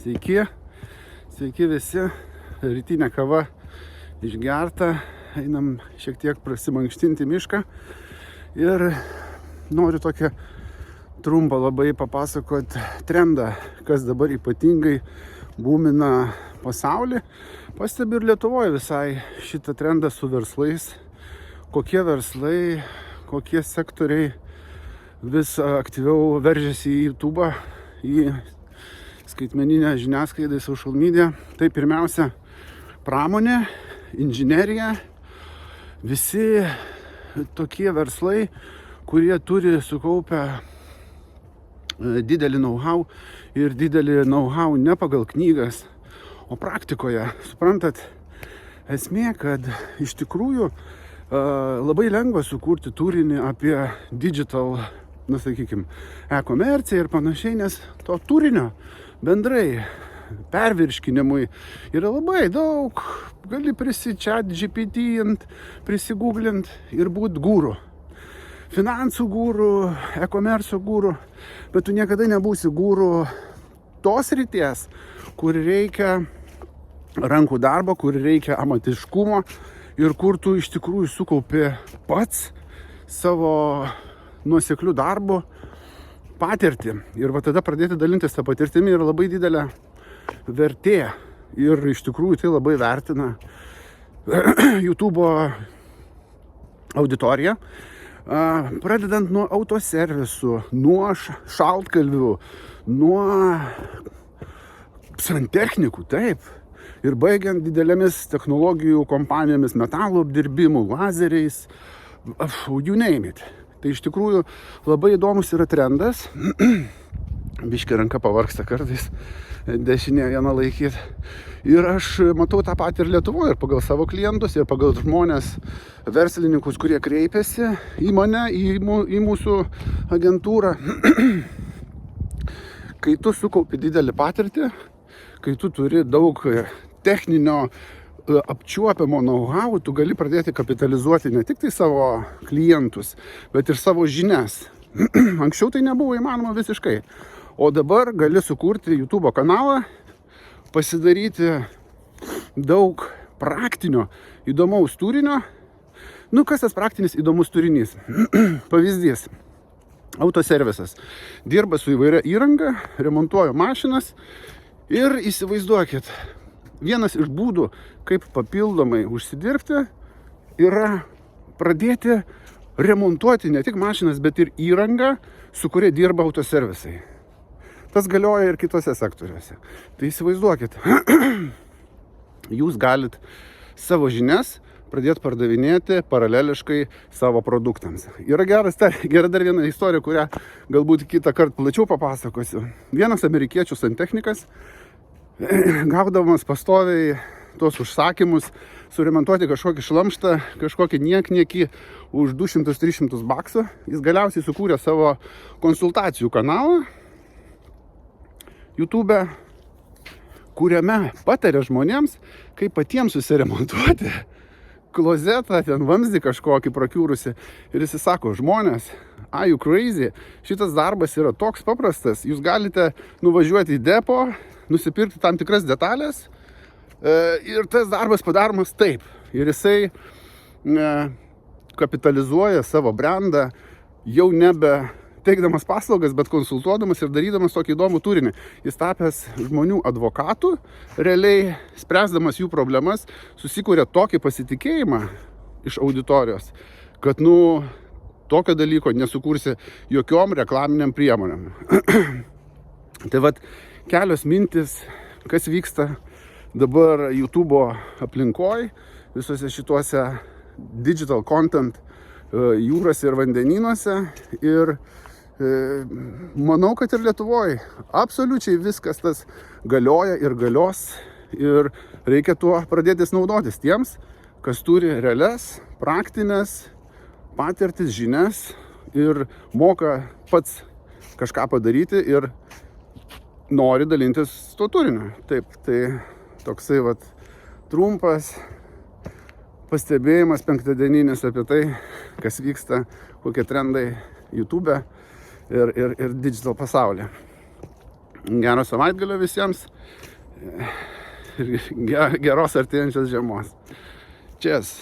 Sveiki visi, rytinė kava išgerta, einam šiek tiek prasimankštinti mišką ir noriu tokią trumpą labai papasakot trendą, kas dabar ypatingai būmina pasaulį. Pastebiu ir Lietuvoje visai šitą trendą su verslais, kokie verslai, kokie sektoriai vis aktyviau veržiasi į YouTube, į skaitmeninę žiniasklaidą, į social media. Tai pirmiausia pramonė, inžinerija, visi tokie verslai, kurie turi sukaupę didelį know-how ir didelį know-how ne pagal knygas, o praktikoje. Suprantat, esmė, kad iš tikrųjų labai lengva sukurti turinį apie digital, e-komerciją ir panašiai, nes to turinio bendrai pervirškinimui yra labai daug. Gali ChatGPT-int, prisigūglint ir būt guru. Finansų guru, e-komercio guru, bet tu niekada nebūsi guru tos ryties, kur reikia rankų darbo, kur reikia amatiškumo ir kur tu iš tikrųjų sukaupi pats savo nuoseklių darbo patirtį. Ir va tada pradėti dalintis tą patirtimį yra labai didelė vertė. Ir iš tikrųjų tai labai vertina YouTube auditorija. Pradedant nuo autoservisų, nuo šaltkalvių, nuo santechnikų, taip. Ir baigiant didelėmis technologijų kompanijomis, metalų apdirbimų, lazeriais, you name it. Tai iš tikrųjų labai įdomus yra trendas. Biškį ranka pavargsta kartais, dešinė vieną laikyti. Ir aš matau tą patį ir Lietuvoje, ir pagal savo klientus, ir pagal žmonės, verslininkus, kurie kreipiasi į mane, į mūsų agentūrą. Kai tu sukaupi didelį patirtį, kai tu turi daug techninio apčiuopiamo know-how, tu gali pradėti kapitalizuoti ne tik tai savo klientus, bet ir savo žinias. Anksčiau tai nebuvo įmanoma visiškai. O dabar gali sukurti YouTube kanalą, pasidaryti daug praktinio, įdomaus turinio. Kas tas praktinis įdomus turinys? Pavyzdys. Autoservisas. Dirba su įvairia įranga, remontuoja mašinas ir įsivaizduokit, vienas iš būdų, kaip papildomai užsidirbti, yra pradėti remontuoti ne tik mašinas, bet ir įrangą, su kuria dirba autoservisai. Tas galioja ir kitose sektoriuose. Tai įsivaizduokit, jūs galit savo žinias pradėti pardavinėti paraleliškai savo produktams. Yra gera dar viena istorija, kurią galbūt kitą kartą plačiau papasakosiu. Vienas amerikiečių santechnikas, gaudamas pastoviai tuos užsakymus, suremontuoti kažkokį šlamštą, kažkokį niekniekį už 200-300 baksų, jis galiausiai sukūrė savo konsultacijų kanalą YouTube, kuriame patarė žmonėms, kaip patiems susiremontuoti klozetą, ten vamzdį kažkokį prakiūrusi. Ir jis sako, žmonės, are you crazy? Šitas darbas yra toks paprastas, jūs galite nuvažiuoti į depo, nusipirkti tam tikras detalės ir tas darbas padaromas taip. Ir jisai kapitalizuoja savo brandą jau nebe teikdamas paslaugas, bet konsultuodamas ir darydamas tokį įdomų turinį. Jis tapęs žmonių advokatų, realiai spręsdamas jų problemas, susikūrė tokį pasitikėjimą iš auditorijos, kad tokio dalyko nesukursi jokiom reklaminiam priemonėm. Tai vat kelios mintis, kas vyksta dabar YouTube aplinkoj, visose šituose digital content jūrose ir vandenynuose. Ir manau, kad ir Lietuvoje absoliučiai viskas tas galioja ir galios. Ir reikia tuo pradėtis naudotis tiems, kas turi realias, praktinės patirtis, žinias ir moka pats kažką padaryti ir nori dalintis tuo turiniu. Taip, tai toksai trumpas pastebėjimas penktadieninis apie tai, kas vyksta, kokie trendai YouTube ir digital pasaulyje. Gero savaitgalio visiems ir geros artėjančios žiemos. Cheers.